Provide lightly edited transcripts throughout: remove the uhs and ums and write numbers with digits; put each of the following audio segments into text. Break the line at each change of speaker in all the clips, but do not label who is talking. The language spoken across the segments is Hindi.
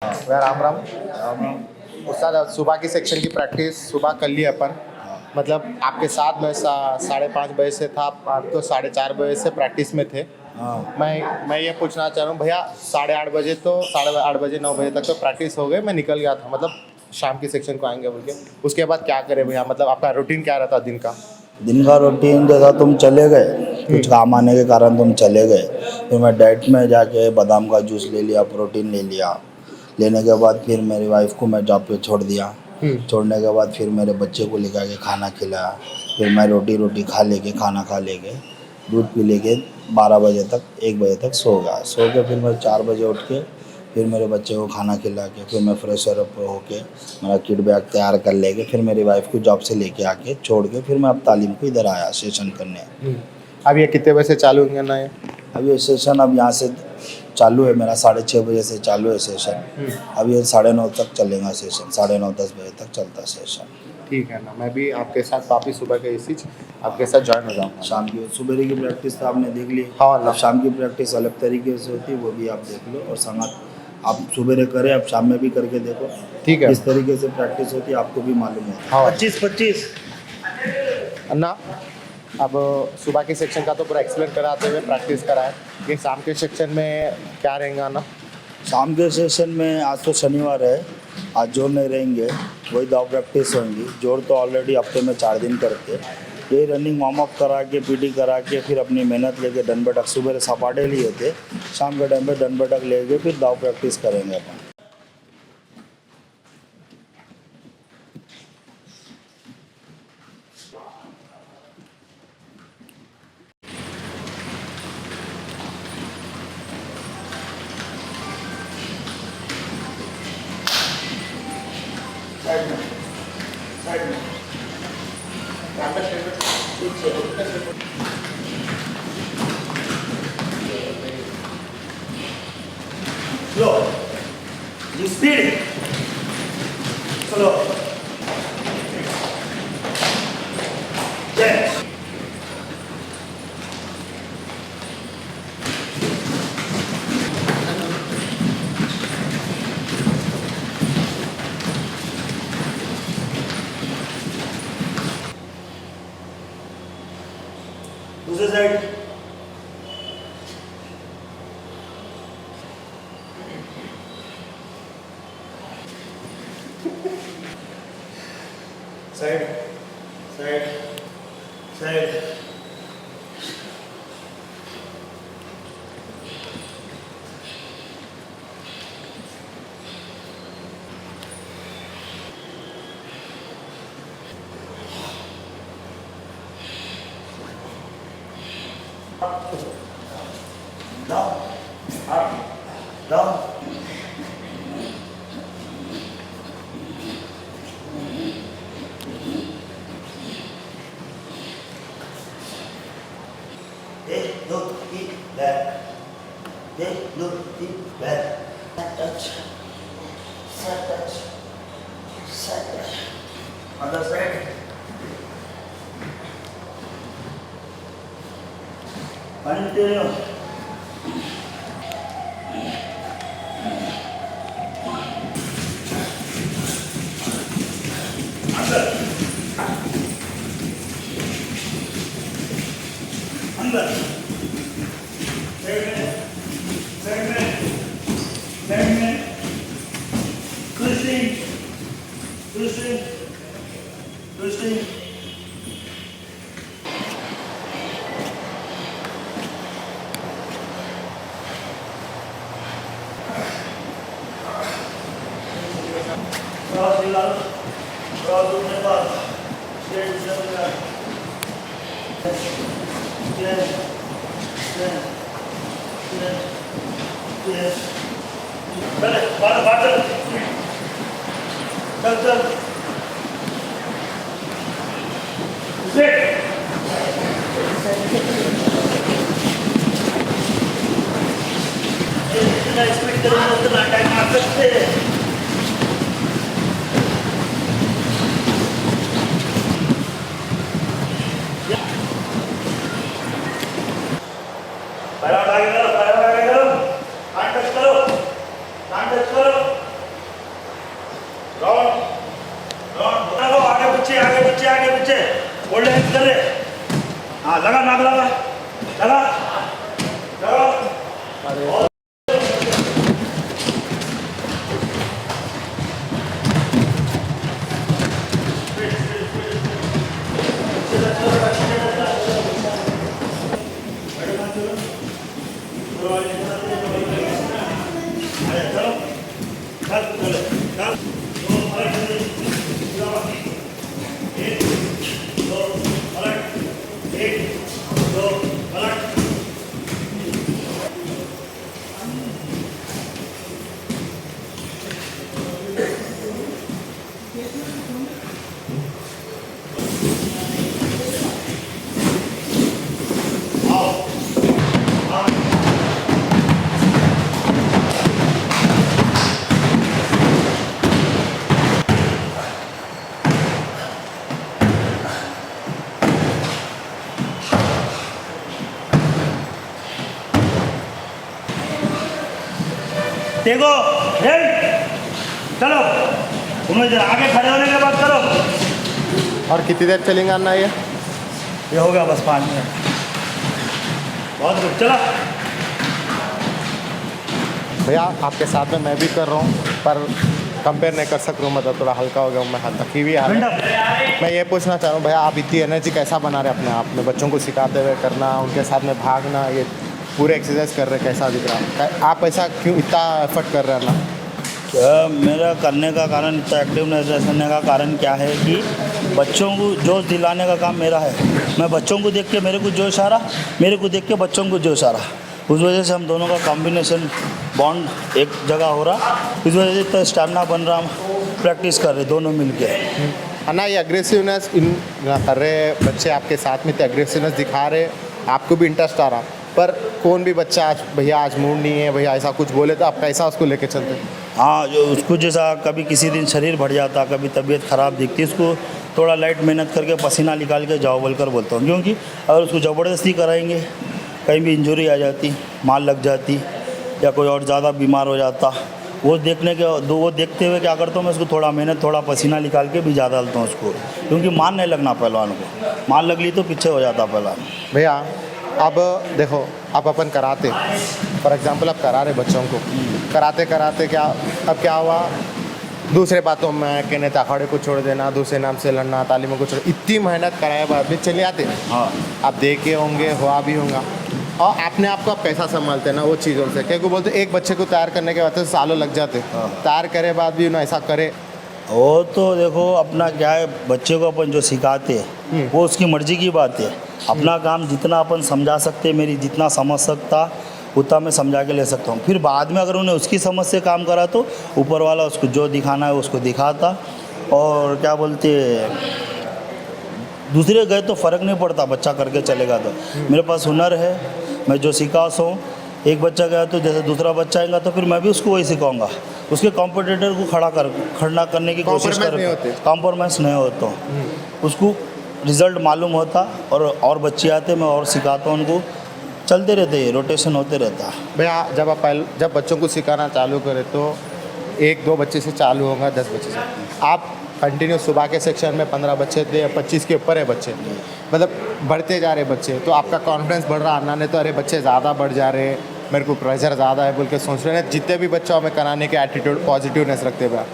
भैया राम राम। उस्ताद सुबह की सेक्शन की प्रैक्टिस सुबह कर ली अपन। मतलब आपके साथ मैं 5:30 बजे से था, आप तो 4:30 बजे से प्रैक्टिस में थे।
हाँ।
मैं ये पूछना चाह रहा हूँ भैया, 8:30 बजे तो 8:30 बजे 9 बजे तक तो प्रैक्टिस हो गई, मैं निकल गया था, मतलब शाम की सेक्शन को आएंगे बोल के। उसके बाद क्या करें भैया, मतलब आपका रूटीन क्या रहता दिन का?
दिन का रूटीन जैसा तुम चले गए, कुछ काम आने के कारण तुम चले गए, फिर मैं डाइट में जाके बादाम का जूस ले लिया, प्रोटीन ले लिया। लेने के बाद फिर मेरी वाइफ को मैं जॉब पे छोड़ दिया। छोड़ने के बाद फिर मेरे बच्चे को लेकर के खाना खिलाया। फिर मैं रोटी खा लेके, खाना खा लेके, दूध पी लेके 12 बजे तक, 1 बजे तक सो गया। सो के फिर मैं 4 बजे उठ के फिर मेरे बच्चे को खाना खिला के फिर मैं फ्रेश अप होके मेरा किट बैग तैयार कर लेके फिर मेरी वाइफ को जॉब से लेके आके छोड़ के फिर मैं अब तालीम को इधर आया सेशन करने।
अब ये कितने बजे से चालू होंगे ना ये?
अब ये सेशन अब यहाँ से चालू है, मेरा 6:30 बजे से चालू है सेशन। अब ये 9:30 तक चलेगा सेशन, 9:30-10 बजे तक चलता है सेशन।
ठीक है ना, मैं भी आपके साथ वापिस सुबह के इसी आपके साथ ज्वाइन हो जाऊँगा।
शाम की सुबह की प्रैक्टिस तो आपने देख ली।
हाँ
अब शाम की प्रैक्टिस अलग तरीके से होती है, वो भी आप देख लो। और संगत आप सुबह करें, आप शाम में भी करके देखो।
ठीक है।
किस तरीके से प्रैक्टिस होती है आपको भी मालूम है।
हाँ
25-25
अन्ना, अब सुबह के सेक्शन का तो पूरा एक्सप्लेन कराते हुए प्रैक्टिस कराए, ये शाम के सेक्शन में क्या रहेगा ना?
शाम के सेशन में आज तो शनिवार है, आज जोर नहीं रहेंगे, वही दाव प्रैक्टिस होंगी। जोर तो ऑलरेडी हफ्ते में 4 दिन करते हैं। यही रनिंग वार्म अप करा के, पीटी करा के, फिर अपनी मेहनत लेके डन बैठक सुबह सपाटे लिए थे, शाम के टाइम पे डन बैठक लेके फिर दाव प्रैक्टिस करेंगे अपन। स्लो स्पीड स्लो दूसरे side side side side down up down एक दो तीन बैक एक दो तीन back touch touch touch other side continue अंदर अंदर साइड में ट्विस्टिंग ट्विस्टिंग ट्विस्टिंग क्रॉस हिला क्रॉस उठने पर स्ट्रेट चलना पहले बात चल चल जितना स्पीड करेंगे उतना टाइम आ सकते हैं। पैर आगे करो, पैर आगे करो, कान टच करो, कान टच करो।
देखो रेड, चलो तुम लोग जरा आगे खड़े होने के बाद करो।
और कितनी देर चलेंगे अन्ना ये?
ये हो गया बस 5 मिनट। बहुत गुड, चलो।
भैया आपके साथ में मैं भी कर रहा हूँ, पर कंपेयर नहीं कर सक रहा हूँ, मतलब थोड़ा हल्का हो गया हूँ मैं, हाथ थकी हुई है। मैं ये पूछना चाह रहा हूँ भैया, आप इतनी एनर्जी कैसा बना रहे अपने आप में? बच्चों को सिखाते हुए करना, उनके साथ में भागना, ये पूरे एक्सरसाइज कर रहे, कैसा दिख रहा है? आप ऐसा क्यों इतना एफर्ट कर रहे हैं ना?
मेरा करने का कारण, इतना एक्टिवनेस रहने का कारण क्या है कि बच्चों को जोश दिलाने का काम मेरा है। मैं बच्चों को देख के मेरे को जोश आ रहा, मेरे को देख के बच्चों को जोश आ रहा, उस वजह से हम दोनों का कॉम्बिनेशन बॉन्ड एक जगह हो रहा, इस वजह से इतना स्टैमिना बन रहा, हम प्रैक्टिस कर रहे दोनों मिल के।
अन्ना ये अग्रेसिवनेस इन कर रहे बच्चे आपके साथ में, तो अग्रेसिवनेस दिखा रहे, आपको भी इंटरेस्ट आ रहा, पर कौन भी बच्चा आज भैया आज मूड नहीं है भैया ऐसा कुछ बोले तो आप कैसा उसको लेके चलते?
हाँ, जो उसको जैसा कभी किसी दिन शरीर बढ़ जाता, कभी तबीयत ख़राब दिखती, उसको थोड़ा लाइट मेहनत करके पसीना निकाल के जाओ बोलकर बोलता हूँ, क्योंकि अगर उसको ज़बरदस्ती कराएंगे कहीं भी इंजरी आ जाती, मार लग जाती या कोई और ज़्यादा बीमार हो जाता, वो देखते हुए क्या करता हूँ मैं, उसको थोड़ा मेहनत, थोड़ा पसीना निकाल के भी ज़्यादा डालता हूँ उसको, क्योंकि मार नहीं लगना पहलवान को, मार लग ली तो पीछे हो जाता पहलवान।
भैया अब देखो, आप अपन कराते फॉर एग्जांपल आप करा रहे बच्चों को, कराते कराते क्या अब क्या हुआ, दूसरे बातों में कहने अखाड़े को छोड़ देना, दूसरे नाम से लड़ना, तालीमों को छोड़, इतनी मेहनत कराए बाद भी चले आते।
हाँ,
आप देखे होंगे, हुआ भी होगा, और अपने आप को आप कैसा संभालते हैं ना वो चीज़ों से, क्योंकि बोलते एक बच्चे को तैयार करने के बाद तो सालों लग जाते, तैयार करे बाद भी ना ऐसा करे।
वो तो देखो अपना क्या है, बच्चे को अपन जो सिखाते हैं वो उसकी मर्जी की बात है। अपना काम जितना अपन समझा सकते, मेरी जितना समझ सकता उतना मैं समझा के ले सकता हूँ, फिर बाद में अगर उन्हें उसकी समझ से काम करा तो ऊपर वाला उसको जो दिखाना है उसको दिखाता, और क्या बोलते दूसरे गए तो फ़र्क नहीं पड़ता, बच्चा करके चलेगा तो। मेरे पास हुनर है, मैं जो सिखा सो, एक बच्चा गया तो जैसे दूसरा बच्चा आएगा तो फिर मैं भी उसको वही सिखाऊंगा, उसके कॉम्पिटिटर को खड़ा करने की कोशिश कर, कॉम्प्रोमाइज़ नहीं होता, उसको रिज़ल्ट मालूम होता, और बच्चे आते मैं और सिखाता हूँ उनको, चलते रहते हैं, रोटेशन होते रहता है।
भैया जब बच्चों को सिखाना चालू करें तो 1-2 बच्चे से चालू होगा, 10 बच्चे से, आप कंटिन्यू सुबह के सेक्शन में 15 बच्चे थे या 25 के ऊपर है बच्चे, मतलब बढ़ते जा रहे बच्चे, तो आपका कॉन्फिडेंस बढ़ रहा, अन्ना ने तो अरे बच्चे ज़्यादा बढ़ जा रहे, मेरे को प्रेशर ज़्यादा है बोल के सोच रहे हैं, जितने भी बच्चों में कराने के एटीट्यूड पॉजिटिवनेस रखते हुए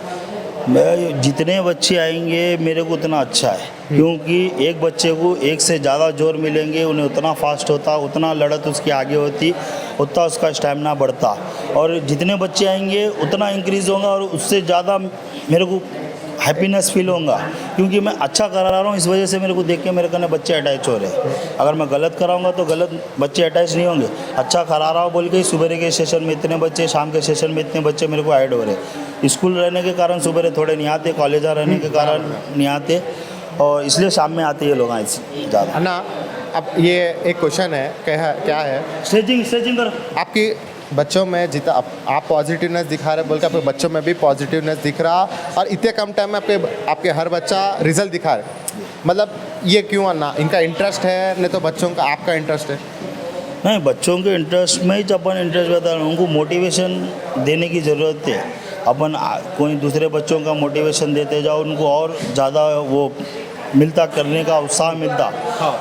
मैं जितने बच्चे आएंगे मेरे को उतना अच्छा है, क्योंकि एक बच्चे को एक से ज़्यादा जोर मिलेंगे, उन्हें उतना फास्ट होता, उतना लड़त उसकी आगे होती, उतना उसका स्टैमिना बढ़ता, और जितने बच्चे आएंगे उतना इंक्रीज़ होगा, और उससे ज़्यादा मेरे को हैप्पीनेस फील होगा, क्योंकि मैं अच्छा करा रहा हूँ, इस वजह से मेरे को देख के मेरे कने बच्चे अटैच हो रहे हैं। अगर मैं गलत कराऊंगा तो गलत बच्चे अटैच नहीं होंगे, अच्छा करा रहा हूँ बोल के सुबह के सेशन में इतने बच्चे, शाम के सेशन में इतने बच्चे मेरे को ऐड हो रहे हैं। स्कूल रहने के कारण सुबह थोड़े नहीं आते, कॉलेज रहने के कारण नहीं आते, और इसलिए शाम में आते ये लोग ज़्यादा।
अन्ना अब ये एक क्वेश्चन है, क्या है,
स्ट्रेचिंग करो।
आपकी बच्चों में जितना आप पॉजिटिवनेस दिखा रहे बोल के आपके बच्चों में भी पॉजिटिवनेस दिख रहा, और इतने कम टाइम में आपके हर बच्चा रिजल्ट दिखा रहे, मतलब ये क्यों अन्ना? इनका इंटरेस्ट है, नहीं तो बच्चों का आपका इंटरेस्ट है?
नहीं, बच्चों के इंटरेस्ट में ही अपन इंटरेस्ट बता रहे हैं, उनको मोटिवेशन देने की ज़रूरत है। अपन कोई दूसरे बच्चों का मोटिवेशन देते जाओ, उनको और ज़्यादा वो मिलता, करने का उत्साह मिलता,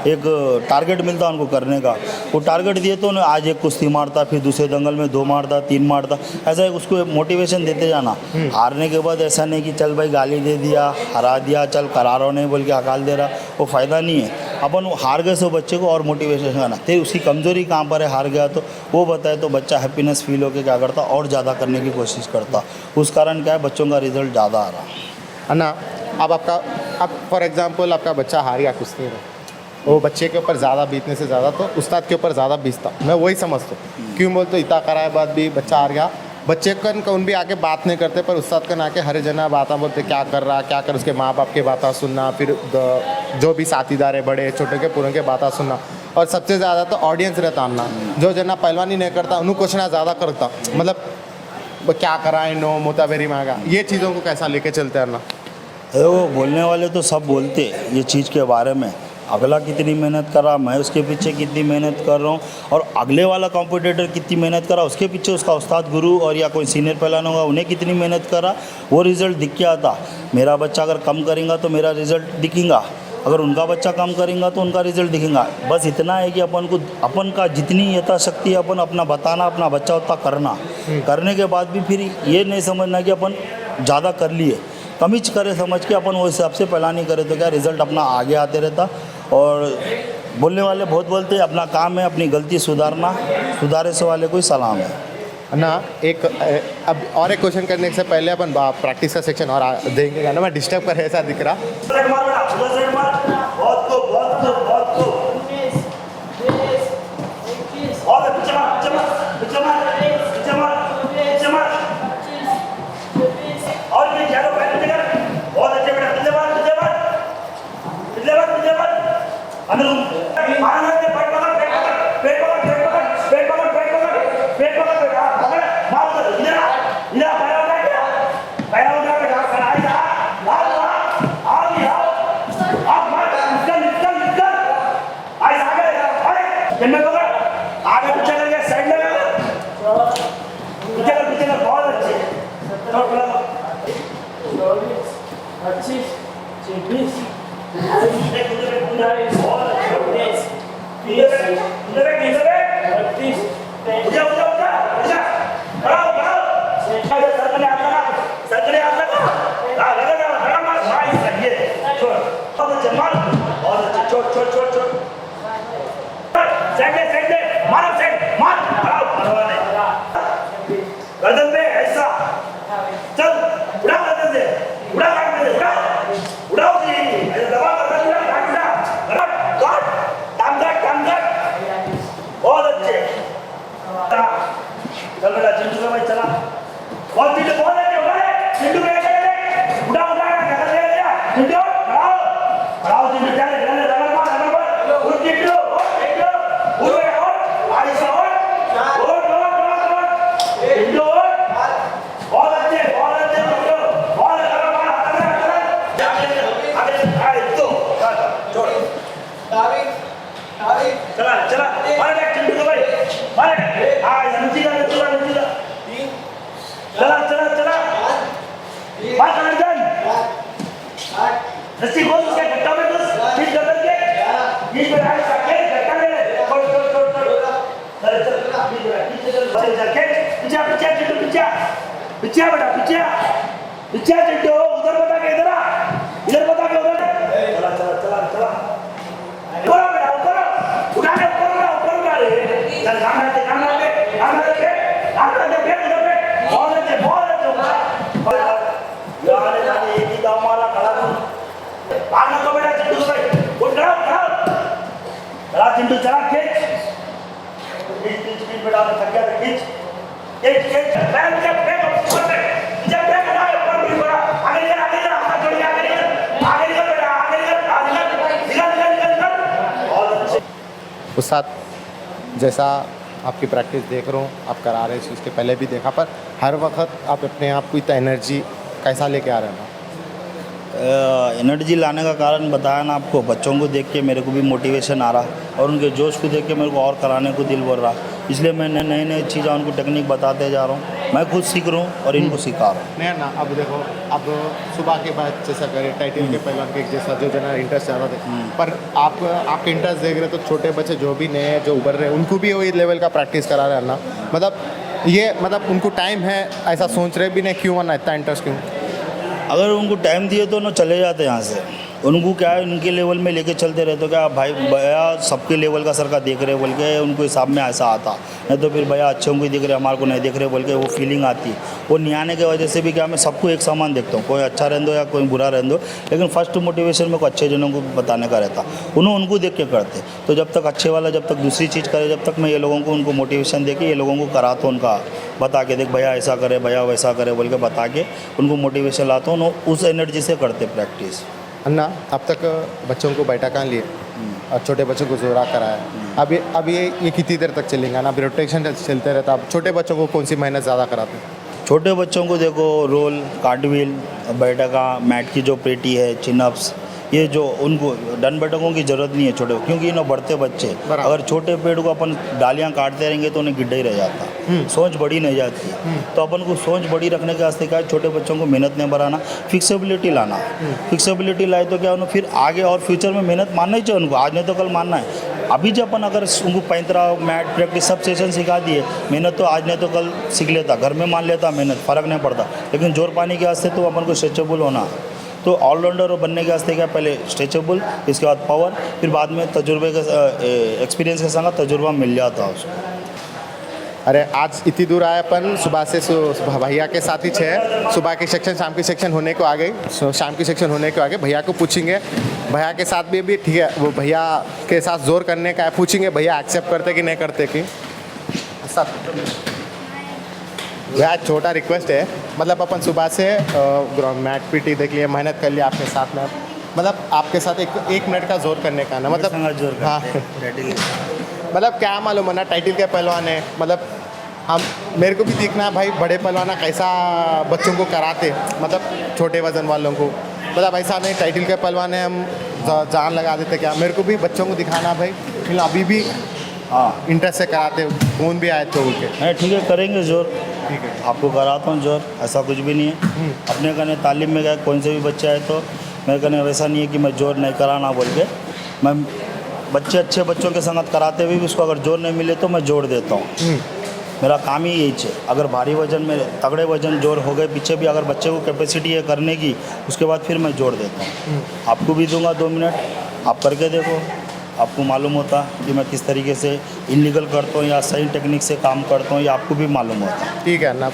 एक टारगेट मिलता उनको करने का। वो टारगेट दिए तो ना, आज एक कुश्ती मारता, फिर दूसरे दंगल में 2 मारता, 3 मारता, ऐसा एक उसको मोटिवेशन देते जाना। हारने के बाद ऐसा नहीं कि चल भाई गाली दे दिया, हरा दिया, चल करारो नहीं बोल के हकाल दे रहा, वो फ़ायदा नहीं है। अपन वो हार गए सो बच्चे को और मोटिवेशन करना, तो उसकी कमज़ोरी कहाँ पर है, हार गया तो वो बताए, तो बच्चा हैप्पीनेस फील होकर क्या करता और ज़्यादा करने की कोशिश करता। उस कारण क्या है, बच्चों का रिजल्ट ज़्यादा आ रहा।
अन्ना, अब अब फॉर एग्जांपल आपका बच्चा हार गया कुश्ती में, वो बच्चे के ऊपर ज़्यादा बीतने से ज़्यादा तो उस्ताद के ऊपर ज़्यादा बीतता, मैं वही समझता हूँ। क्यों बोलते इतना कराए बाद भी बच्चा हार गया, बच्चे कौन भी आके बात नहीं करते, पर उस्ताद कन आके हर जना बात बोलते क्या कर रहा क्या कर, उसके माँ बाप के बातें सुनना, फिर जो भी साथीदार है बड़े छोटे के पूरे के बातें सुनना, और सबसे ज़्यादा तो ऑडियंस रहता आना, जो जना पहलवानी नहीं करता उन्हें क्वेश्चन ज़्यादा करता, मतलब वो क्या कराए नो मोताबेरी मांगा, ये चीज़ों को कैसा लेके चलते हैं ना।
वो बोलने वाले तो सब बोलते ये चीज़ के बारे में, अगला कितनी मेहनत कर रहा, मैं उसके पीछे कितनी मेहनत कर रहा हूँ, और अगले वाला कॉम्पिटिटर कितनी मेहनत कर रहा, उसके पीछे उसका उस्ताद गुरु और या कोई सीनियर पहलवान होगा उन्हें कितनी मेहनत कर रहा, वो रिज़ल्ट दिख के आता। मेरा बच्चा अगर कम करेगा तो मेरा रिज़ल्ट दिखेगा, अगर उनका बच्चा कम करेगा तो उनका रिज़ल्ट दिखेगा। बस इतना है कि अपन का जितनी यथाशक्ति है अपन अपना बताना, अपना बच्चा उतना करना, करने के बाद भी फिर ये नहीं समझना कि अपन ज़्यादा कर लिए, कमीच करे समझ के अपन वो हिसाब से पहला करें तो क्या रिज़ल्ट अपना आगे आते रहता। और बोलने वाले बहुत बोलते हैं, अपना काम है अपनी गलती सुधारना, सुधारे से वाले कोई सलाम है
ना। एक अब और एक क्वेश्चन करने से पहले अपन प्रैक्टिस का सेक्शन और देंगे ना, मैं डिस्टर्ब कर ऐसा दिख रहा।
आगे पीछे करके साइड लगा, पीछे का बहुत अच्छे। 25, 26, गर्दन पे ऐसा चल, उड़ा गर्दन से, उड़ा गर्दन से, उड़ाओ जी, ऐसे दबा गर्दन उड़ा, काम कर, बहुत अच्छे। चल बेटा चिंटू का भाई चला, बहुत चिंटू बहुत अच्छे उड़ा है, चिंटू पे उड़ा गर्दन ले लिया, चिंटू खड़ाओ चिंटू चल रगड़ मार, उड़ चिंटू, उड़ ऐसा चला मार बैक चिंटू को भाई, मार नीचे चला मार कर्जन रस्सी खोल उसके गट्टा में घुस, बीच गर्दन के बीच में हाथ रख के गट्टा ले छोड़ चल पीछे चिंटू पीछे बेटा पीछे चिंटू, उधर बता के इधर उधर चला चिंटू चला खींच बेटा थक गया खींच
उस्ताद, जैसा आपकी प्रैक्टिस देख रहा हूँ, आप करा रहे हैं, इसके पहले भी देखा, पर हर वक्त आप अपने आप को इतना एनर्जी कैसा लेके आ रहे हैं?
एनर्जी लाने का कारण बताया ना आपको, बच्चों को देख के मेरे को भी मोटिवेशन आ रहा और उनके जोश को देख के मेरे को और कराने को दिल बोल रहा, इसलिए मैं नए नए चीज़ें उनको टेक्निक बताते जा रहा हूँ। मैं खुद सीख रहा हूँ और इनको सिखा रहा हूँ।
नहीं ना, अब देखो, अब सुबह के बाद जैसा करें टाइटल के पहलवान के जैसा जो जना इंटरेस्ट ज़्यादा थे, पर आप आपके इंटरेस्ट देख रहे हो तो छोटे बच्चे जो भी नए हैं, जो उभर रहे हैं, उनको भी वही लेवल का प्रैक्टिस करा रहे हैं ना। मतलब उनको टाइम है, ऐसा सोच रहे भी नहीं, क्यों वरना इतना इंटरेस्ट क्यों?
अगर उनको टाइम दिए तो ना चले जाते यहाँ से। उनको क्या है, उनके लेवल में लेके चलते रहते, तो क्या भाई भैया सबके लेवल का सर का देख रहे बोल के उनको हिसाब में ऐसा आता, नहीं तो फिर भैया अच्छे को ही देख रहे हमारे को नहीं देख रहे बोल के वो फीलिंग आती। वो नहीं आने की वजह से भी क्या, मैं सबको एक समान देखता हूँ, कोई अच्छा रहने दो या कोई बुरा रहने दो, लेकिन फर्स्ट मोटिवेशन मेरे को अच्छे जनों को बताने का रहता, उनको देख के करते। तो जब तक अच्छे वाला, जब तक दूसरी चीज़ करे, जब तक मैं ये लोगों को उनको मोटिवेशन दे के ये लोगों को कराता हूँ, उनका बता के देख भैया ऐसा करे, भैया वैसा करे बोल के बता के उनको मोटिवेशन लाता हूँ, उस एनर्जी से करते प्रैक्टिस।
अन्ना, अब तक बच्चों को बैठा कहाँ लिए और छोटे बच्चों को जोरा कराया, अब ये कितनी देर तक चलेगा ना? अब रोटेशन चलते रहता। अब छोटे बच्चों को कौन सी मेहनत ज़्यादा कराते हैं?
छोटे बच्चों को देखो रोल, कार्टव्हील, बैठका, मैट की जो पेटी है, चिनअप्स, ये जो उनको डन बैठकों की ज़रूरत नहीं है छोटे, क्योंकि इन्हें बढ़ते बच्चे अगर छोटे पेड़ को अपन डालियाँ काटते रहेंगे तो उन्हें गिड्ढा ही रह जाता, सोच बड़ी नहीं जाती। तो अपन को सोच बड़ी रखने के वास्ते क्या है, छोटे बच्चों को मेहनत नहीं बढ़ाना, फिक्सेबिलिटी लाना। फिक्सेबिलिटी लाए तो क्या उन्हें फिर आगे और फ्यूचर में मेहनत मानना ही चाहिए उनको, आज नहीं तो कल मानना है। अभी जब अपन अगर उनको पैंतरा, मैट प्रैक्टिस सब सेशन सिखा दिए, मेहनत तो आज नहीं तो कल सीख लेता, घर में मान लेता मेहनत, फ़र्क नहीं पड़ता। लेकिन जोर पाने के वास्ते तो अपन को स्ट्रेचेबल होना, तो ऑलराउंडर बनने के वास्ते क्या, पहले स्ट्रेचेबल, इसके बाद पावर, फिर बाद में तजुर्बे के एक्सपीरियंस के संग तजुर्बा मिल जाता है उसको।
अरे आज इतनी दूर आए अपन, सुबह से भैया के साथ ही छः, सुबह की सेक्शन शाम की सेक्शन होने को आ गई, शाम की सेक्शन होने को आ गए। भैया को पूछेंगे, भैया के साथ भी ठीक है, वो भैया के साथ जोर करने का है, पूछेंगे भैया एक्सेप्ट करते कि नहीं करते कि साथ। भैया छोटा रिक्वेस्ट है, मतलब अपन सुबह से मैट पीटी देख लिए, मेहनत कर लिया आपके साथ में, मतलब आपके साथ एक मिनट का जोर करने का ना, मतलब
जोर
हाँ मतलब क्या मालूम है ना, टाइटल के पहलवान है, मतलब हम मेरे को भी देखना है भाई, बड़े पहलवान कैसा बच्चों को कराते, मतलब छोटे वजन वालों को, मतलब ऐसा नहीं टाइटल के पहलवान है हम जान लगा देते क्या, मेरे को भी बच्चों को दिखाना भाई, फिर अभी भी
हाँ
इंटरेस्ट से कराते, कौन भी आए तो उनके।
नहीं ठीक है, करेंगे जोर,
ठीक है,
आपको कराता हूँ जोर, ऐसा कुछ भी नहीं है। अपने कहने तालीम में गए, कौन से भी बच्चे आए तो मेरे कहने वैसा नहीं है कि मैं जोर नहीं कराना बोल के, मैं बच्चे अच्छे बच्चों के संगत कराते हुए भी उसको अगर जोर नहीं मिले तो मैं जोड़ देता हूँ। मेरा काम ही यही है, अगर भारी वजन में तगड़े वजन जोर हो गए पीछे भी, अगर बच्चे को कैपेसिटी है करने की, उसके बाद फिर मैं जोड़ देता हूँ। आपको भी दूंगा 2 मिनट, आप करके देखो, आपको मालूम होता कि मैं किस तरीके से इलीगल करता हूँ या सही टेक्निक से काम करता हूँ, या आपको भी मालूम होता।
ठीक है ना।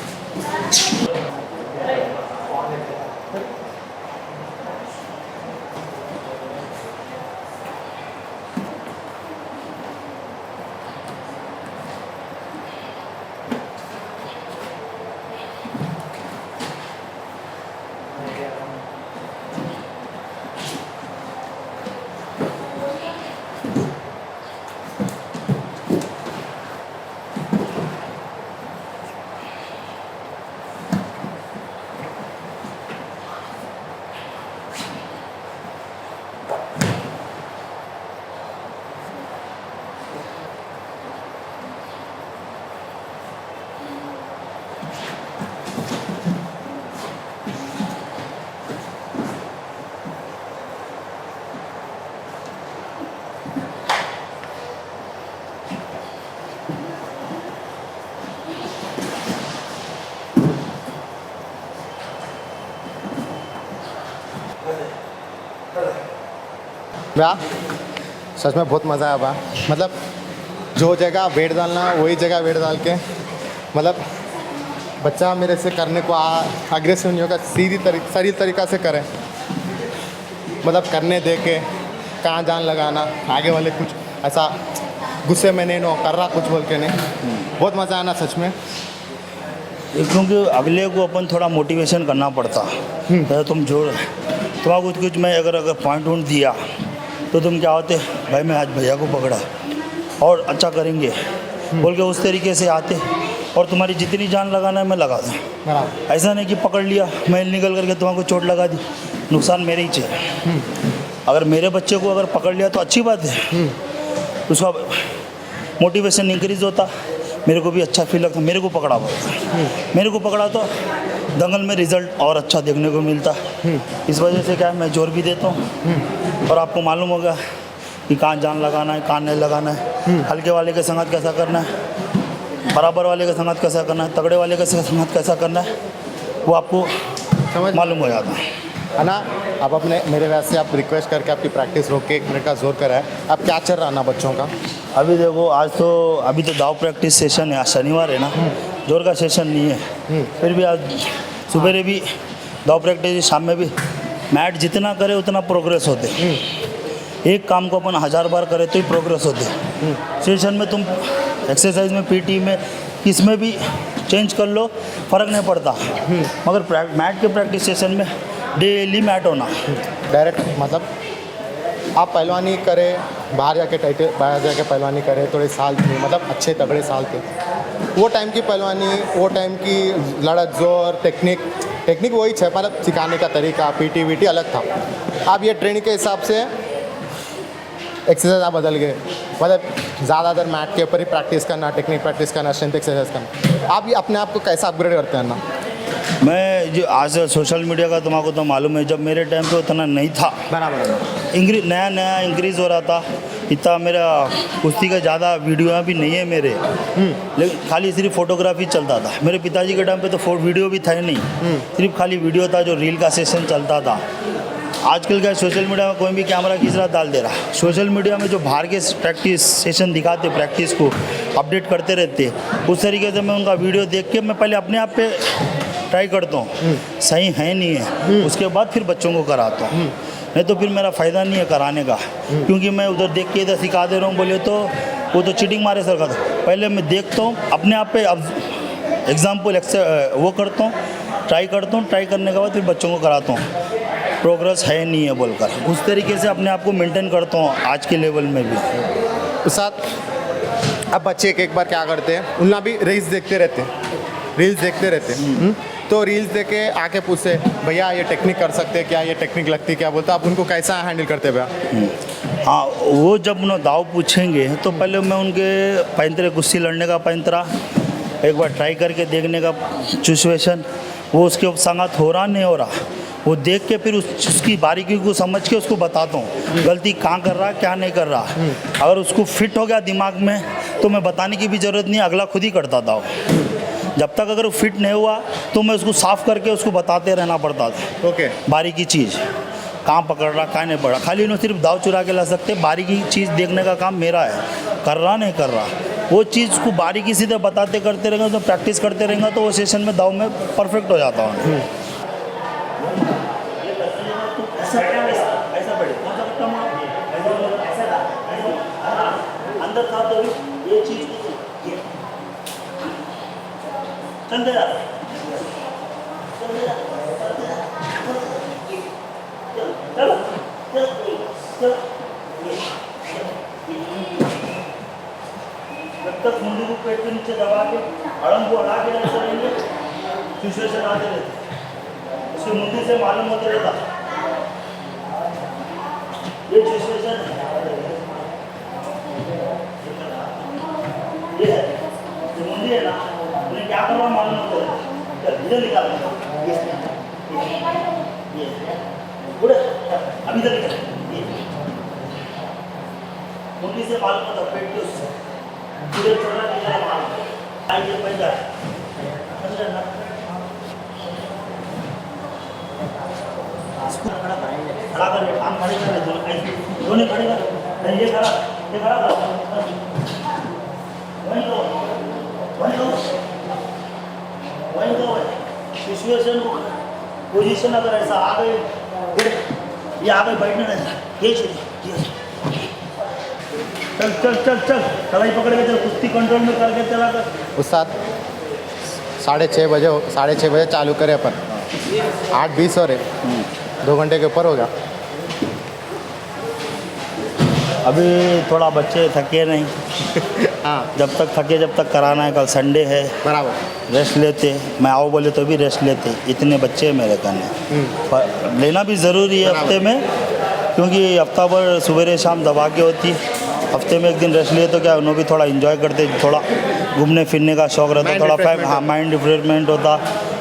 वाह, सच में बहुत मज़ा आया बा, मतलब जो जगह वेट डालना वही जगह वेट डाल के, मतलब बच्चा मेरे से करने को अग्रेसिव नहीं होगा, सही तरीक़ा से करें, मतलब करने दे के कहाँ जान लगाना, आगे वाले कुछ ऐसा गुस्से में नहीं नो कर रहा कुछ बोल के नहीं, बहुत मज़ा आना सच में।
क्योंकि अगले को अपन थोड़ा मोटिवेशन करना पड़ता, तो तुम जोड़ तुम्हारा कुछ मैं अगर पॉइंट वॉइंट दिया तो तुम क्या होते, भाई मैं आज भैया को पकड़ा और अच्छा करेंगे बोल के उस तरीके से आते, और तुम्हारी जितनी जान लगाना है मैं लगा दूँ। ऐसा नहीं कि पकड़ लिया मैं निकल करके तुम्हारे को चोट लगा दी, नुकसान मेरे ही चाहिए। अगर मेरे बच्चे को अगर पकड़ लिया तो अच्छी बात है, उसका मोटिवेशन इंक्रीज होता, मेरे को भी अच्छा फील लगता, मेरे को पकड़ा बोलता, मेरे को पकड़ा तो दंगल में रिजल्ट और अच्छा देखने को मिलता। इस वजह से क्या है, मैं जोर भी देता हूँ और आपको मालूम होगा कि कहाँ जान लगाना है, कहाँ नहीं लगाना है, हल्के वाले के संगत कैसा करना है, बराबर वाले का संगत कैसा करना है, तगड़े वाले का संगत कैसा करना है, वो आपको मालूम हो जाता
है ना। आप अपने मेरे वैसे से आप रिक्वेस्ट करके आपकी प्रैक्टिस रोक के 1 मिनट का जोर कराए। अब क्या चल रहा ना बच्चों का?
अभी देखो अभी तो दाव प्रैक्टिस सेशन है, आज शनिवार है ना, जोर का सेशन नहीं है। फिर भी आज सुबह भी दाव प्रैक्टिस, शाम में भी मैट जितना करे उतना प्रोग्रेस होते। एक काम को अपन 1000 बार करे तो ही प्रोग्रेस होते। सेशन में तुम एक्सरसाइज में, पीटी में, किस में भी चेंज कर लो, फ़र्क नहीं पड़ता। मगर मैट के प्रैक्टिस सेशन में डेली मैट होना।
डायरेक्ट मतलब आप पहलवानी करें, बाहर जाके पहलवानी करें थोड़े साल थे, मतलब अच्छे तगड़े साल थे, वो टाइम की पहलवानी, वो टाइम की लड़त, जोर, टेक्निक वही है, मतलब सिखाने का तरीका, पीटी वीटी अलग था। अब ये ट्रेनिंग के हिसाब से एक्सरसाइज आप बदल गए, मतलब ज़्यादातर मैट के ऊपर ही प्रैक्टिस करना, टेक्निक प्रैक्टिस करना, स्ट्रेंथ एक्सरसाइज करना। आप ये अपने आप को कैसा अपग्रेड करते हैं ना?
मैं जो आज सोशल मीडिया का तुमको तो मालूम है, जब मेरे टाइम पे उतना नहीं था,
बराबर
नया इंक्रीज़ हो रहा था। इतना मेरा कुश्ती का ज़्यादा वीडियो भी नहीं है मेरे, लेकिन खाली सिर्फ फोटोग्राफी चलता था। मेरे पिताजी के टाइम पे तो वीडियो भी था ही नहीं, सिर्फ खाली वीडियो था, जो रील का सेशन चलता था। आजकल क्या सोशल मीडिया में कोई भी कैमरा खींच रहा, डाल दे रहा। सोशल मीडिया में जो बाहर के प्रैक्टिस सेशन दिखाते, प्रैक्टिस को अपडेट करते रहते, उस तरीके से मैं उनका वीडियो देख के मैं पहले अपने आप पे ट्राई करता हूँ, सही है नहीं है, उसके बाद फिर बच्चों को कराता हूँ। नहीं तो फिर मेरा फ़ायदा नहीं है कराने का, क्योंकि मैं उधर देख के इधर सिखा दे रहा हूँ बोले तो वो तो चीटिंग मारे सर का। पहले मैं देखता हूँ अपने आप पे, अब एग्जाम्पल वो करता हूँ, ट्राई करता हूँ, ट्राई करने के बाद फिर बच्चों को कराता हूँ। प्रोग्रेस है नहीं है बोलकर उस तरीके से अपने आप को मेंटेन करता हूँ आज के लेवल में भी।
उस साथ अब बच्चे एक बार क्या करते हैं, उनका भी रील्स देखते रहते हैं, तो रील्स देख के आके पूछते भैया ये टेक्निक कर सकते हैं क्या, ये टेक्निक लगती है क्या, बोलते आप उनको कैसा हैंडल करते भैया?
हाँ, वो जब उन्हें दाव पूछेंगे तो पहले मैं उनके पैंतरे, कुश्ती लड़ने का पैंतरा एक बार ट्राई करके देखने का सिचुएशन, वो उसके संगत हो रहा नहीं हो रहा, वो देख के फिर उसकी बारीकी को समझ के उसको बताता हूँ गलती कहाँ कर रहा, क्या नहीं कर रहा। अगर उसको फिट हो गया दिमाग में तो मैं बताने की भी ज़रूरत नहीं, अगला खुद ही करता था। जब तक अगर वो फिट नहीं हुआ तो मैं उसको साफ़ करके उसको बताते रहना पड़ता था।
ओके,
बारीकी चीज़ कहाँ पकड़ रहा, कहाँ नहीं पड़ा। खाली उन्हें सिर्फ दाव चुरा के ला सकते, बारीकी चीज़ देखने का काम मेरा है, कर रहा नहीं कर रहा, वो चीज़ को बारीकी सीधे बताते करते रहेंगे, तो प्रैक्टिस करते रहेंगे तो वो सेशन में दाव में परफेक्ट हो जाता हूँ। अंदर था तो ये चीज़ चल दे रहा, जब तक मुंडी को पेट के नीचे दबा के अड़ंग को हटा के रहते रहेंगे, सिचुएशन आते रहते, उसकी मुंडी से मालूम होते रहता ये सिचुएशन ये है, जो मुंडी है ना, उन्हें क्या करना मालूम होता है। इधर निकाल, ये बुढ़े अभी इधर निकाल, मुंडी से मालूम होता पेट के उससे इधर चल रहा है, मालूम आइए पैदा खड़ा कर, काम खड़े कर, दोनों खड़े कर, ये खड़ा कर, सिचुएशन पोजीशन अगर ऐसा आ गई, ये आ गई, बैठने नहीं, ये चल चल चल चल कलाई पकड़ के चल, कुश्ती कंट्रोल में करके चला कर।
उस साथ 6:30 बजे चालू करें अपन, 8:20 हो रहे, 2 घंटे के ऊपर हो गया।
अभी थोड़ा बच्चे थके नहीं,
हाँ
जब तक कराना है, कल संडे है,
बराबर
रेस्ट लेते, मैं आओ बोले तो भी रेस्ट लेते, इतने बच्चे मेरे करने पर लेना भी ज़रूरी है हफ्ते में, क्योंकि हफ्ता भर सुबह शाम दबा के होती है, हफ्ते में एक दिन रेस्ट लिए तो क्या उन्होंने भी थोड़ा एंजॉय करते, थोड़ा घूमने फिरने का शौक रहता,
Mind
थोड़ा
refreshment
हाँ माइंड रिफ्रेशमेंट होता,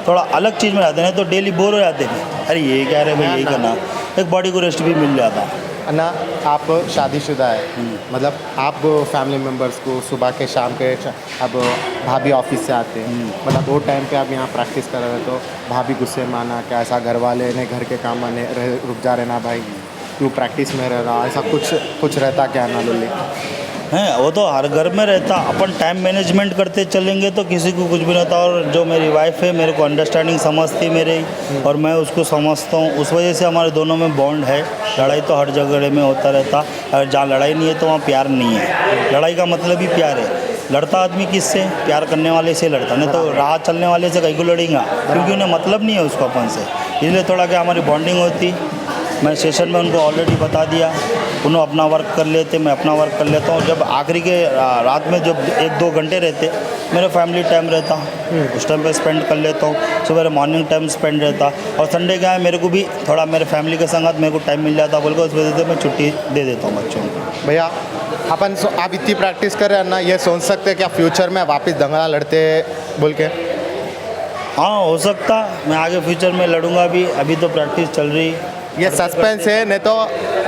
थोड़ा अलग चीज़ में रहते हैं, तो डेली बोर हो जाते हैं, अरे ये क्या रहे भाई यही करना, एक बॉडी को रेस्ट भी मिल जाता।
ना आप शादीशुदा है, मतलब आप फैमिली मेम्बर्स को सुबह के शाम के अब भाभी ऑफिस से आते हैं, मतलब वो टाइम पे आप यहाँ प्रैक्टिस कर रहे हो तो भाभी गुस्से में आना, क्या ऐसा घर वाले ने घर के काम आने रुक जा रहे ना भाई तू प्रैक्टिस में रह रहा, ऐसा कुछ रहता क्या ना लोली?
हैं वो तो हर घर में रहता, अपन टाइम मैनेजमेंट करते चलेंगे तो किसी को कुछ भी नहीं होता। और जो मेरी वाइफ है मेरे को अंडरस्टैंडिंग समझती मेरी, और मैं उसको समझता हूँ, उस वजह से हमारे दोनों में बॉन्ड है। लड़ाई तो हर जगह में होता रहता, और जहाँ लड़ाई नहीं है तो वहाँ प्यार नहीं है। लड़ाई का मतलब ही प्यार है। लड़ता आदमी किससे? प्यार करने वाले से लड़ता, नहीं तो राह चलने वाले से कहीं को लड़ेगा, क्योंकि उन्हें मतलब नहीं है उसको अपन से। इसलिए थोड़ा क्या हमारी बॉन्डिंग होती। मैं सेशन में उनको ऑलरेडी बता दिया, उन्होंने अपना वर्क कर लेते, मैं अपना वर्क कर लेता हूँ। जब आखिरी के रात में जब 1-2 घंटे रहते, मेरा फैमिली टाइम रहता, उस टाइम पे स्पेंड कर लेता हूँ। सुबह मॉर्निंग टाइम स्पेंड रहता, और संडे क्या है मेरे को भी थोड़ा मेरे फैमिली के संग मेरे को टाइम मिल जाता, बोल कर उस वजह से मैं छुट्टी दे देता हूँ बच्चों को।
भैया आप इतनी प्रैक्टिस कर रहे हैं ना, ये सोच सकते हैं क्या फ्यूचर में वापस दंगला लड़ते बोल के?
हाँ हो सकता, मैं आगे फ्यूचर में लड़ूंगा भी, अभी तो प्रैक्टिस चल रही।
ये सस्पेंस है, नहीं तो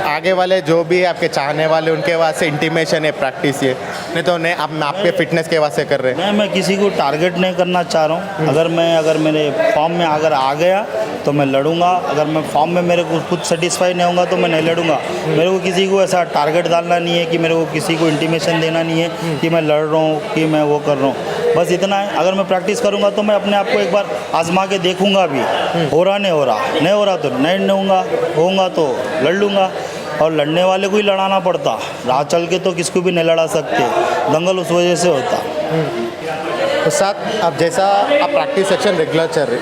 आगे वाले जो भी आपके चाहने वाले उनके वास्ते इंटीमेशन है प्रैक्टिस, ये नहीं तो नहीं आप आपके फिटनेस के वास्ते कर रहे हैं।
मैं किसी को टारगेट नहीं करना चाह रहा हूँ। अगर मेरे फॉर्म में अगर आ गया तो मैं लड़ूंगा, अगर मैं फॉर्म में मेरे को खुद सेटिस्फाई नहीं होगा तो मैं नहीं लड़ूंगा। मेरे को किसी को ऐसा टारगेट डालना नहीं है कि मेरे को किसी को इंटीमेशन देना नहीं है कि मैं लड़ रहा हूँ, कि मैं वो कर रहा हूँ, बस इतना है। अगर मैं प्रैक्टिस करूँगा तो मैं अपने आप को एक बार आजमा के देखूँगा भी, हो रहा नहीं हो रहा तो नहीं होऊंगा तो लड़ लूँगा। और लड़ने वाले को ही लड़ाना पड़ता, राह चल के तो किसको भी नहीं लड़ा सकते, दंगल उस वजह से होता।
तो साथ अब जैसा आप प्रैक्टिस सेक्शन रेगुलर चल रहे,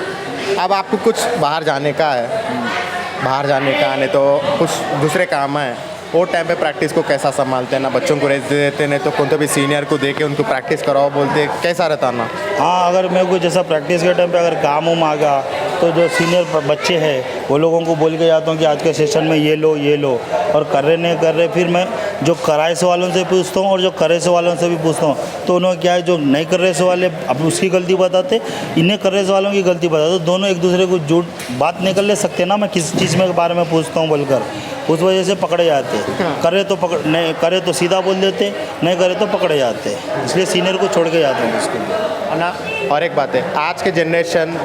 अब आपको कुछ बाहर जाने का है, नहीं तो कुछ दूसरे काम है, वो टाइम पे प्रैक्टिस को कैसा संभालते हैं? ना बच्चों को रेस्ट दे देते हैं, नहीं तो कौन तो भी सीनियर को दे के उनको प्रैक्टिस कराओ बोलते, कैसा रहता ना?
हाँ, अगर मेरे को जैसा प्रैक्टिस के टाइम पे अगर काम आ गया तो जो सीनियर बच्चे हैं वो लोगों को बोल के जाता हूँ कि आज के सेशन में ये लो, और कर रहे नहीं कर रहे, फिर मैं जो कराए से वालों से पूछता हूँ और जो करे से वालों से भी पूछता हूँ। तो उन्होंने क्या है, जो नहीं कर रहे से वाले अब उसकी गलती बताते, इन्हें कर रहे से वालों की गलती बताते, तो दोनों एक दूसरे को झूठ बात नहीं कर ले सकते ना। मैं किस चीज़ में के बारे में पूछता हूँ बोलकर, उस वजह से पकड़े जाते। करे तो नहीं करे तो सीधा बोल देते, नहीं करे तो पकड़े जाते, इसलिए सीनियर को छोड़ के जाते हैं उसके लिए।
ना और एक बात है, आज के जनरेशन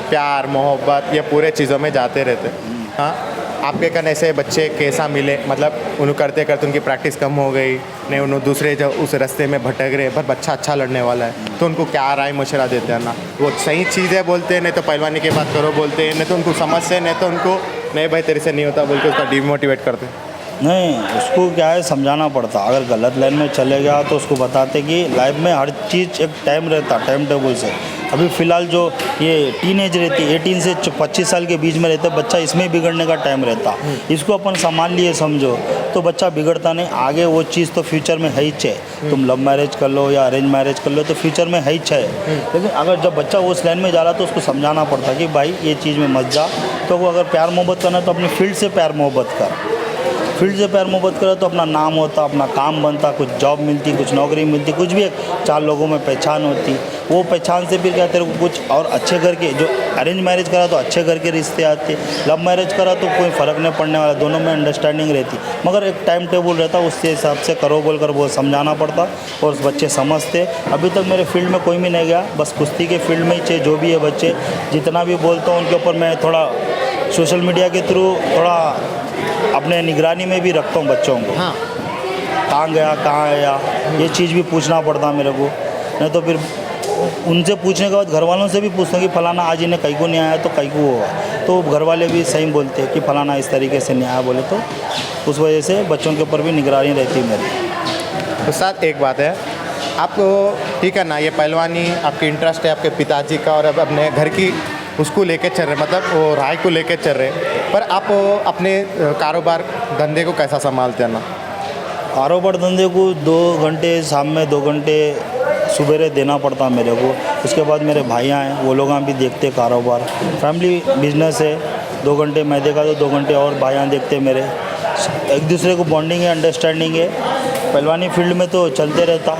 प्यार मोहब्बत ये पूरे चीज़ों में जाते रहते। हाँ, आपके कन ऐसे बच्चे कैसा मिले, मतलब उन्हें करते करते उनकी प्रैक्टिस कम हो गई, नहीं उन्होंने दूसरे जो उस रास्ते में भटक रहे, पर बच्चा अच्छा लड़ने वाला है, तो उनको क्या राय मशवरा देते हैं ना? वो सही चीज़ है बोलते हैं, नहीं तो पहलवानी के बात करो बोलते हैं, नहीं तो उनको समझते, नहीं तो उनको नहीं भाई तेरे से नहीं होता बोल के उसका डिमोटिवेट करते हैं।
नहीं, उसको क्या है समझाना पड़ता। अगर गलत लाइन में चले गया तो उसको बताते कि लाइफ में हर चीज़ एक टाइम रहता, टाइम टेबल से। अभी फ़िलहाल जो ये टीनेज रहती है 18 से 25 साल के बीच में रहता है बच्चा, इसमें बिगड़ने का टाइम रहता। इसको अपन संभाल लिए समझो तो बच्चा बिगड़ता नहीं। आगे वो चीज़ तो फ्यूचर में है ही है, तुम लव मैरिज कर लो या अरेंज मैरिज कर लो तो फ्यूचर में है ही है। लेकिन अगर जब बच्चा उस लाइन में जा रहा तो उसको समझाना पड़ता कि भाई ये चीज़ में मत जा। तो वो अगर प्यार मोहब्बत करना तो अपनी फील्ड से प्यार मोहब्बत कर, फील्ड से प्यार मोहब्बत करे तो अपना नाम होता, अपना काम बनता, कुछ जॉब मिलती, कुछ नौकरी मिलती, कुछ भी एक 4 लोगों में पहचान होती। वो पहचान से फिर क्या तेरे को कुछ और अच्छे घर के, जो अरेंज मैरिज करा तो अच्छे घर के रिश्ते आते, लव मैरिज करा तो कोई फ़र्क नहीं पड़ने वाला, दोनों में अंडरस्टैंडिंग रहती। मगर एक टाइम टेबल रहता, उसके हिसाब से करो बोल कर वो समझाना पड़ता और उस बच्चे समझते। अभी तक मेरे फील्ड में कोई भी नहीं गया, बस कुश्ती के फील्ड में ही चाहिए जो भी है बच्चे, जितना भी बोलता हूँ उनके ऊपर मैं थोड़ा सोशल मीडिया के थ्रू थोड़ा अपने निगरानी में भी रखता हूँ बच्चों को।
हाँ,
कहाँ गया, कहाँ आया, ये चीज़ भी पूछना पड़ता मेरे को। नहीं तो फिर उनसे पूछने के बाद घर वालों से भी पूछता हूँ कि फलाना आज इन्हें कहीं को नहीं आया तो कहीं को होगा, तो घर वाले भी सही बोलते हैं कि फलाना इस तरीके से नहीं आया बोले, तो उस वजह से बच्चों के ऊपर भी निगरानी रहती है मेरी।
तो साथ एक बात है, आपको ठीक है ना, ये पहलवानी आपकी इंटरेस्ट है आपके पिताजी का और अब अपने घर की उसको लेके चल रहे, मतलब वो राय को लेके चल रहे, पर आप अपने कारोबार धंधे को कैसा संभालते हैं ना?
कारोबार धंधे को 2 घंटे शाम में 2 घंटे सुबह देना पड़ता मेरे को। उसके बाद मेरे भाइयाँ हैं, वो लोग भी देखते कारोबार, फैमिली बिजनेस है। 2 घंटे मैं देखा तो 2 घंटे और भाइयाँ देखते मेरे। एक दूसरे को बॉन्डिंग है, अंडरस्टैंडिंग है। पहलवानी फील्ड में तो चलते रहता,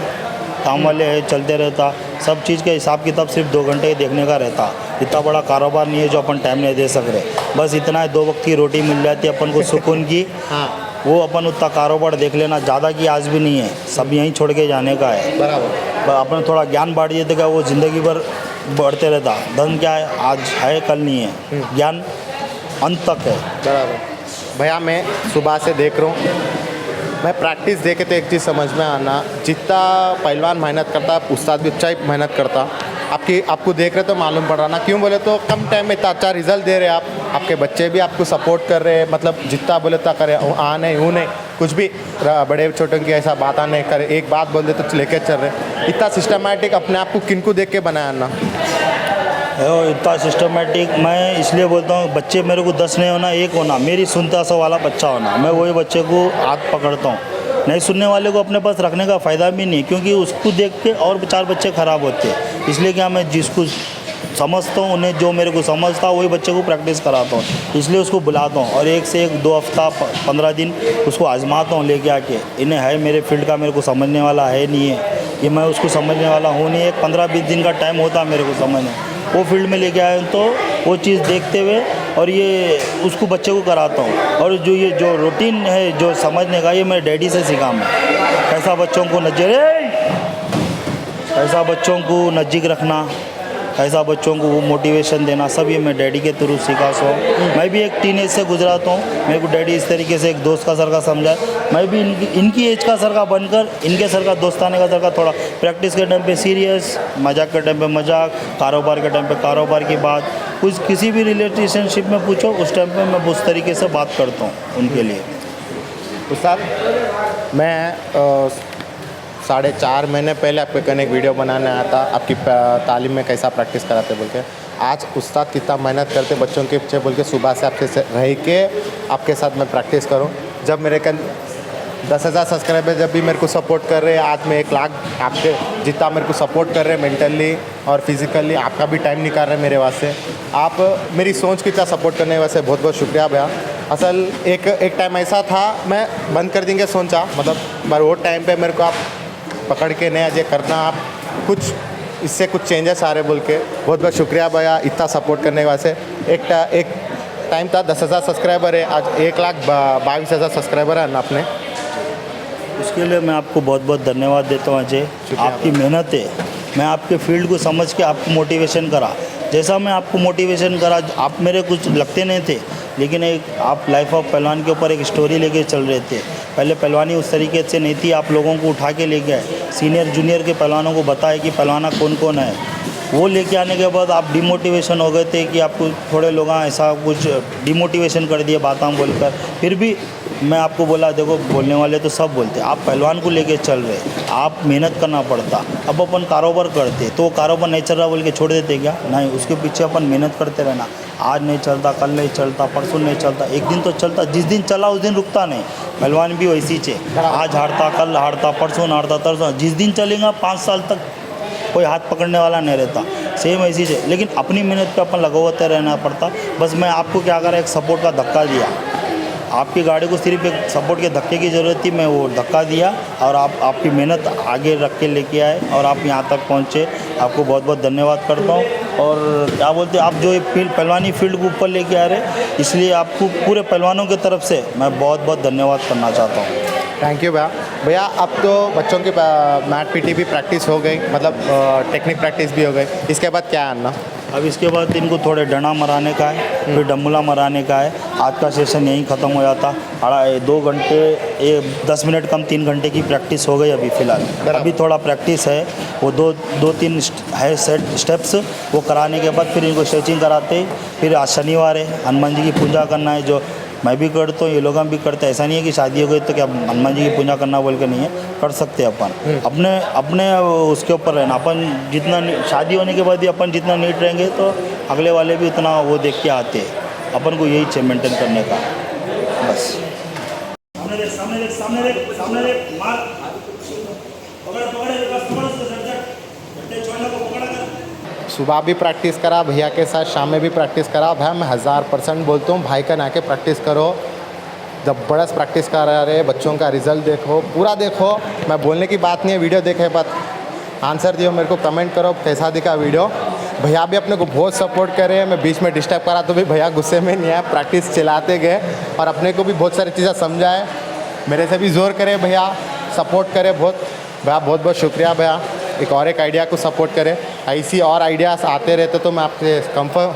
काम वाले है, चलते रहता। सब चीज़ का हिसाब किताब सिर्फ 2 घंटे देखने का रहता। इतना बड़ा कारोबार नहीं है जो अपन टाइम नहीं दे सक रहे। बस इतना है 2 वक्त की रोटी मिल जाती है अपन को सुकून की,
हाँ
वो अपन उतना कारोबार देख लेना। ज़्यादा की आज भी नहीं है, सब यहीं छोड़ के जाने का है।
बराबर।
अपन थोड़ा ज्ञान बांट देते क्या वो ज़िंदगी भर बढ़ते रहता। धन क्या है, आज है कल नहीं है, ज्ञान अंत तक है।
बराबर। भैया मैं सुबह से देख रहा हूँ, मैं प्रैक्टिस देखे तो एक चीज़ समझ में आना, जितना पहलवान मेहनत करता उस्ताद भी अच्छा ही मेहनत करता। आपको देख रहे तो मालूम पड़ रहा ना, क्यों बोले तो कम टाइम में इतना अच्छा रिजल्ट दे रहे आप, आपके बच्चे भी आपको सपोर्ट कर रहे हैं। मतलब जितना बोले उतना करे, आ नहीं हूँ नहीं, कुछ भी बड़े छोटों की ऐसा बात नहीं करे, एक बात बोल दे तो लेके चल रहे। इतना सिस्टमैटिक अपने आप को किनको देख के बनाया ना?
इतना सिस्टमेटिक मैं इसलिए बोलता हूँ, बच्चे मेरे को 10 नहीं होना, 1 होना, मेरी सुनता सा वाला बच्चा होना। मैं वही बच्चे को हाथ पकड़ता हूँ। नहीं सुनने वाले को अपने पास रखने का फ़ायदा भी नहीं, क्योंकि उसको देख के और 4 बच्चे ख़राब होते हैं। इसलिए क्या, मैं जिसको समझता हूँ, उन्हें जो मेरे को समझता वही बच्चे को प्रैक्टिस कराता हूँ। इसलिए उसको बुलाता हूँ और 1 से 1 2 हफ्ता 15 दिन उसको आजमाता हूँ लेके आके। इन्हें है मेरे फील्ड का, मेरे को समझने वाला है नहीं है, ये मैं उसको समझने वाला हूँ नहीं। एक 15-20 दिन का टाइम होता है मेरे को समझने। वो फील्ड में लेके आए तो वो चीज़ देखते हुए और ये उसको बच्चे को कराता हूँ। और जो रूटीन है जो समझने का, ये मेरे डैडी से सीखा मैं। कैसा बच्चों को नज़दीक रखना, ऐसा बच्चों को वो मोटिवेशन देना, सब ये मैं डैडी के थ्रू सीखा। सो मैं भी एक टीनेज से गुजराता हूँ। मेरे को डैडी इस तरीके से एक दोस्त का सर का समझा, मैं भी इनकी एज का सर का बनकर, इनके सर का दोस्ताने का सर का, थोड़ा प्रैक्टिस के टाइम पे सीरियस, मजाक के टाइम पे मजाक, कारोबार के टाइम पे कारोबार की बात, कुछ किसी भी रिलेशनशिप में पूछो उस टाइम पे मैं उस तरीके से बात करता हूँ उनके लिए।
उस्ताद मैं 4.5 महीने पहले आपके कने एक वीडियो बनाने आया था, आपकी तालीम में कैसा प्रैक्टिस कराते बोल के। आज उस्ताद कितना मेहनत करते बच्चों के पीछे बोल के, सुबह से आपके रह के आपके साथ मैं प्रैक्टिस करूं। जब मेरे कन 10,000 सब्सक्राइबर जब भी मेरे को सपोर्ट कर रहे हैं, आज मैं 1 लाख आपके जितना मेरे को सपोर्ट कर रहे हैं मेंटली और फिज़िकली, आपका भी टाइम निकाल रहे हैं मेरे वास्ते। आप मेरी सोच की तरह सपोर्ट करने वास्ते बहुत बहुत शुक्रिया भैया। असल एक टाइम ऐसा था मैं बंद कर देंगे सोचा, मतलब वो टाइम पे मेरे को आप पकड़ के नहीं अजय करना, आप कुछ इससे कुछ चेंजेस आ रहे बोल के बहुत बहुत शुक्रिया भैया इतना सपोर्ट करने के वास्ते। एक टाइम था 10,000 सब्सक्राइबर है, आज 1,22,000 सब्सक्राइबर है ना अपने।
उसके लिए मैं आपको बहुत बहुत धन्यवाद देता हूँ अजय। आपकी मेहनत है, मैं आपके फील्ड को समझ के आपको मोटिवेशन करा। जैसा मैं आपको मोटिवेशन करा, आप मेरे कुछ लगते नहीं थे, लेकिन एक आप लाइफ ऑफ पहलवान के ऊपर एक स्टोरी लेके चल रहे थे। पहले पहलवानी उस तरीके से नहीं थी, आप लोगों को उठा के लेके आए, सीनियर जूनियर के पहलवानों को बताए कि पहलवाना कौन कौन है। वो लेके आने के बाद आप डिमोटिवेशन हो गए थे कि आपको थोड़े लोग ऐसा कुछ डिमोटिवेशन कर दिए बातें बोलकर। फिर भी मैं आपको बोला, देखो बोलने वाले तो सब बोलते, आप पहलवान को लेके चल रहे, आप मेहनत करना पड़ता। अब अपन कारोबार करते तो कारोबार नहीं चल रहा बोल के छोड़ देते क्या? नहीं, उसके पीछे अपन मेहनत करते रहना। आज नहीं चलता, कल नहीं चलता, परसों नहीं चलता, एक दिन तो चलता। जिस दिन चला उस दिन रुकता नहीं। पहलवान भी वैसी चे, आज हारता, कल हारता, परसों हारता, तरसों। जिस दिन चलेगा 5 साल तक कोई हाथ पकड़ने वाला नहीं रहता। सेम ऐसी है, लेकिन अपनी मेहनत पे अपन लगा होते रहना पड़ता। बस मैं आपको क्या करा, एक सपोर्ट का धक्का दिया। आपकी गाड़ी को सिर्फ एक सपोर्ट के धक्के की ज़रूरत थी, मैं वो धक्का दिया और आपकी मेहनत आगे रख के लेके आए और आप यहाँ तक पहुँचे। आपको बहुत बहुत धन्यवाद करता हूँ। और क्या बोलते, आप जो फील्ड पहलवानी फील्ड को ऊपर लेके आ रहे, इसलिए आपको पूरे पहलवानों की तरफ से मैं बहुत बहुत धन्यवाद करना चाहता हूँ।
थैंक यू भैया। भैया अब तो बच्चों की मैट पीटी भी प्रैक्टिस हो गई, मतलब टेक्निक प्रैक्टिस भी हो गई, इसके बाद क्या आना?
अब इसके बाद इनको थोड़े डंडा मराने का है, फिर डम्बुला मराने का है। आज का सेशन यहीं ख़त्म हो जाता। 2 घंटे 10 मिनट कम 3 घंटे की प्रैक्टिस हो गई अभी फ़िलहाल। अभी थोड़ा प्रैक्टिस है, वो 2-3 है स्टेप्स, वो कराने के बाद फिर इनको स्ट्रेचिंग कराते। फिर आज शनिवार है, हनुमान जी की पूजा करना है, जो मैं भी करता हूँ, ये लोग भी करते हैं। ऐसा नहीं है कि शादी हो गई तो क्या हनुमान जी की पूजा करना बोल के नहीं है, कर सकते हैं अपन। अपने उसके ऊपर रहना। अपन जितना शादी होने के बाद भी अपन जितना नीट रहेंगे तो अगले वाले भी उतना वो देख के आते हैं। अपन को यही चाहिए मेंटेन करने का, बस।
सुबह भी प्रैक्टिस करा भैया के साथ, शाम में भी प्रैक्टिस करा। भैया मैं 1000% बोलता हूँ, भाई का ना के प्रैक्टिस करो। ज़बरदस्त प्रैक्टिस कर रहे, बच्चों का रिजल्ट देखो, पूरा देखो। मैं बोलने की बात नहीं है, वीडियो देखे बात आंसर दियो, मेरे को कमेंट करो कैसा दिखा वीडियो। भैया भी अपने को बहुत सपोर्ट कर रहे हैं। मैं बीच में डिस्टर्ब करा तो भी भैया गुस्से में नहीं आया, प्रैक्टिस चलाते गए और अपने को भी बहुत सारी चीज़ें समझाए, मेरे से भी जोर करे भैया, सपोर्ट करे बहुत। भैया बहुत बहुत शुक्रिया भैया, एक आइडिया को सपोर्ट करे। ऐसी और आइडियाज़ आते रहते तो मैं आपसे कंफर्म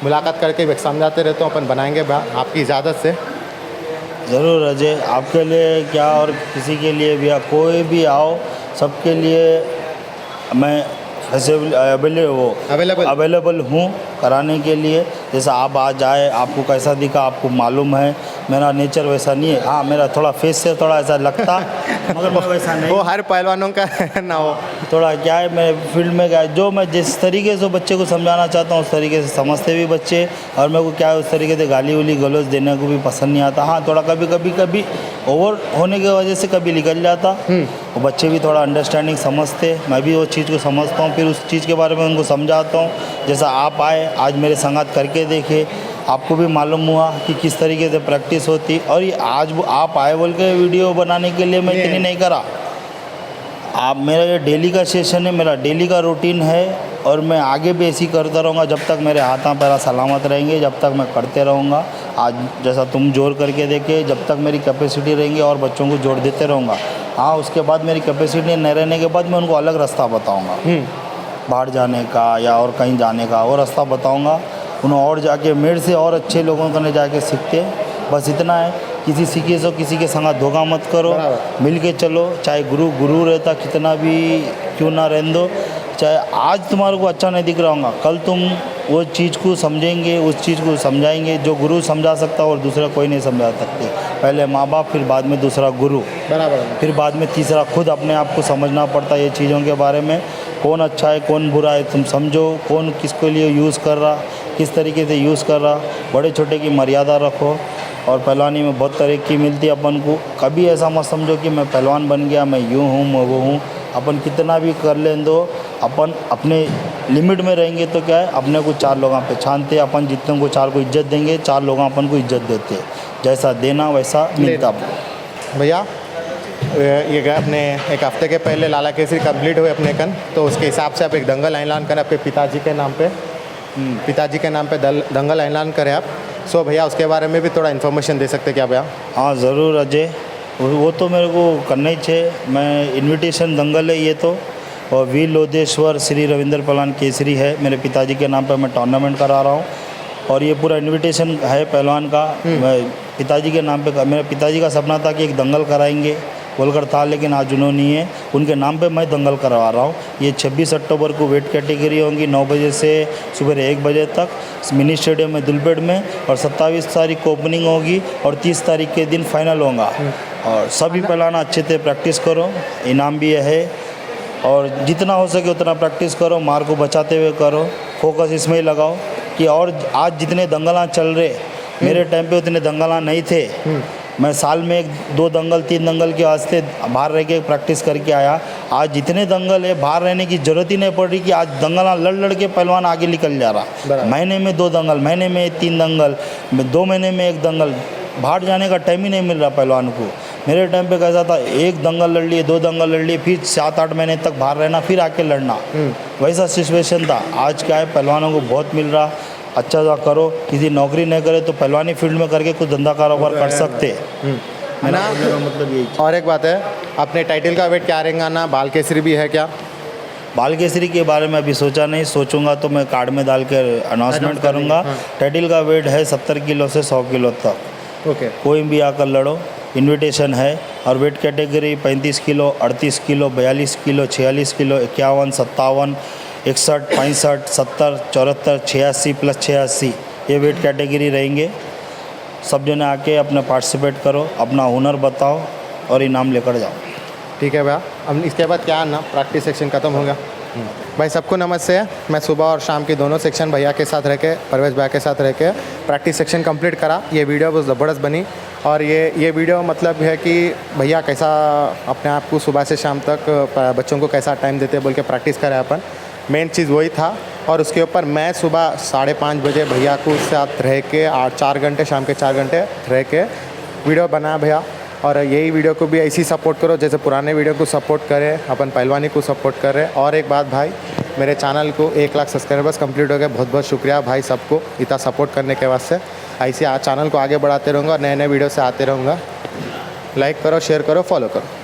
मुलाकात करके समझाते रहता हूँ, अपन बनाएंगे भैया आपकी इजाज़त से।
ज़रूर अजय, आपके लिए क्या और किसी के लिए भी, कोई भी आओ, सबके लिए मैं अवेलेबल हूँ कराने के लिए। जैसा आप आज आए, आपको कैसा दिखा आपको मालूम है, मेरा नेचर वैसा नहीं है। हाँ, मेरा थोड़ा फेस से थोड़ा ऐसा लगता मगर मैं वैसा नहीं।
वो हर पहलवानों का ना हो,
थोड़ा क्या है, मैं फील्ड में गया, जो मैं जिस तरीके से बच्चे को समझाना चाहता हूँ उस तरीके से समझते भी बच्चे, और मेरे को क्या है उस तरीके से गाली उली गलौज देने को भी पसंद नहीं आता। हाँ, थोड़ा कभी ओवर होने की वजह से कभी निकल जाता, वो बच्चे भी थोड़ा अंडरस्टैंडिंग समझते, मैं भी वो चीज़ को समझता हूँ, फिर उस चीज़ के बारे में उनको समझाता हूँ। जैसा आप आए आज मेरे संगत करके देखे, आपको भी मालूम हुआ कि किस तरीके से प्रैक्टिस होती। और ये आज आप आए बोल के वीडियो बनाने के लिए मैं इतनी नहीं करा। आप मेरा ये डेली का सेशन है, मेरा डेली का रूटीन है, और मैं आगे भी ऐसी करता रहूँगा जब तक मेरे हाथों पैर सलामत रहेंगे, जब तक मैं करते रहूँगा। आज जैसा तुम जोर करके देखे, जब तक मेरी कैपेसिटी रहेंगी और बच्चों को जोड़ देते रहूँगा। हाँ, उसके बाद मेरी कैपेसिटी नहीं रहने के बाद मैं उनको अलग रास्ता बताऊँगा, बाहर जाने का या और कहीं जाने का, वो रास्ता बताऊँगा उन्हें, और जाके मेरे से और अच्छे लोगों को नहीं जाके सीखते। बस इतना है, किसी सीखे सो किसी के संग धोखा मत करो, मिल के चलो। चाहे गुरु रहता कितना भी क्यों ना रहने दो, चाहे आज तुम्हारे को अच्छा नहीं दिख रहा होगा, कल तुम वो चीज़ को समझेंगे, उस चीज़ को समझाएंगे। जो गुरु समझा सकता और दूसरा कोई नहीं समझा सकते। पहले माँ बाप, फिर बाद में दूसरा गुरु,
बराबर,
फिर बाद में तीसरा खुद अपने आप को समझना पड़ता है ये चीज़ों के बारे में। कौन अच्छा है कौन बुरा है तुम समझो, कौन किसके लिए यूज़ कर रहा, किस तरीके से यूज़ कर रहा, बड़े छोटे की मर्यादा रखो। और पहलवानी में बहुत तरक्की मिलती है अपन को। कभी ऐसा मत समझो कि मैं पहलवान बन गया, मैं यूँ हूँ मैं वो हूँ। अपन कितना भी कर लें दो, अपन अपने लिमिट में रहेंगे तो क्या है, अपने को चार लोग पहचानते। अपन जितने को चार को इज्जत देंगे, चार लोग अपन को इज्जत देते। जैसा देना वैसा मिलता।
भैया ये गए अपने एक हफ्ते के पहले लाला केसरी कंप्लीट हुए अपने कन, तो उसके हिसाब से आप एक दंगल ऐलान करें आपके पिताजी के नाम पे दंगल ऐलान करें आप। सो भैया उसके बारे में भी थोड़ा इन्फॉर्मेशन दे सकते क्या भैया?
हाँ ज़रूर अजय, वो तो मेरे को करना ही चाहिए। मैं इनविटेशन दंगल है ये तो, और वीर लोधेश्वर श्री रविंद्र पहलवान केसरी है मेरे पिताजी के नाम पर। मैं टूर्नामेंट करा रहा हूँ और ये पूरा इनविटेशन है पहलवान का। मैं पिताजी के नाम पे, मेरे पिताजी का सपना था कि एक दंगल कराएंगे बोलकर था, लेकिन आज उन्होंने नहीं है, उनके नाम पे मैं दंगल करवा रहा हूँ। ये 26 अक्टूबर को वेट कैटेगरी होंगी 9 बजे से सुबह 1 बजे तक मिनी स्टेडियम में दुलपेड़ में, और 27 तारीख को ओपनिंग होगी और 30 तारीख के दिन फाइनल होगा। और सभी पहलवान अच्छे से प्रैक्टिस करो, इनाम भी है, और जितना हो सके उतना प्रैक्टिस करो, मार को बचाते हुए करो, फोकस इसमें ही लगाओ कि और आज जितने दंगलां चल रहे, मेरे टाइम पे उतने दंगलां नहीं थे। मैं साल में 1-2 दंगल 3 दंगल के वास्ते बाहर रह के प्रैक्टिस करके आया। आज जितने दंगल है बाहर रहने की ज़रूरत ही नहीं पड़ रही कि आज दंगलां लड़ के पहलवान आगे निकल जा रहा। महीने में 2 दंगल, महीने में 3 दंगल, 2 महीने में 1 दंगल, बाहर जाने का टाइम ही नहीं मिल रहा पहलवान को। मेरे टाइम पे कैसा था, 1 दंगल लड़ लिए, 2 दंगल लड़ लिए, फिर 7-8 महीने तक बाहर रहना, फिर आके लड़ना, वैसा सिचुएशन था। आज क्या है, पहलवानों को बहुत मिल रहा। अच्छा सा करो, किसी नौकरी नहीं करे तो पहलवानी फील्ड में करके कुछ धंधा कारोबार कर सकते हैं।
ना
मतलब यही।
और एक बात है, अपने टाइटल का वेट क्या रहेगा ना, बाल केसरी भी है क्या?
बाल केसरी के बारे में अभी सोचा नहीं, सोचूंगा तो मैं कार्ड में डाल कर अनाउंसमेंट करूंगा। टाइटल का वेट है 70 किलो से 100 किलो तक।
ओके,
कोई भी आकर लड़ो, इनविटेशन है। और weight category 35 kilo, 38 kilo, 42 kilo, 46 kilo, 51, 57, 61, 65, 70, 74, 86 plus 86, ये वेट कैटेगरी रहेंगे। सब जने आके अपना पार्टिसिपेट करो, अपना हुनर बताओ और इनाम लेकर जाओ।
ठीक है भैया। अब इसके बाद क्या ना, प्रैक्टिस सेक्शन ख़त्म हो गया। भाई सबको नमस्ते है। मैं सुबह और शाम की दोनों सेक्शन भैया के साथ रह के, परवेश भैया के साथ रह के प्रैक्टिस सेक्शन कंप्लीट करा। ये वीडियो बहुत ज़बरदस्त बनी, और ये वीडियो मतलब है कि भैया कैसा अपने आप को सुबह से शाम तक बच्चों को कैसा टाइम देते बोल के प्रैक्टिस करें अपन, मेन चीज़ वही था। और उसके ऊपर मैं सुबह 5:30 बजे भैया को साथ रह के 4 घंटे, शाम के 4 घंटे रह के वीडियो बनाया भैया। और यही वीडियो को भी ऐसी सपोर्ट करो जैसे पुराने वीडियो को सपोर्ट करें, अपन पहलवानी को सपोर्ट कर रहे हैं। और एक बात भाई, मेरे चैनल को 1 लाख सब्सक्राइबर्स कंप्लीट हो गए, बहुत बहुत शुक्रिया भाई सबको इतना सपोर्ट करने के वास्ते। ऐसे चैनल को आगे बढ़ाते रहूँगा और नए नए वीडियो से आते रहूँगा। लाइक करो, शेयर करो, फॉलो करो।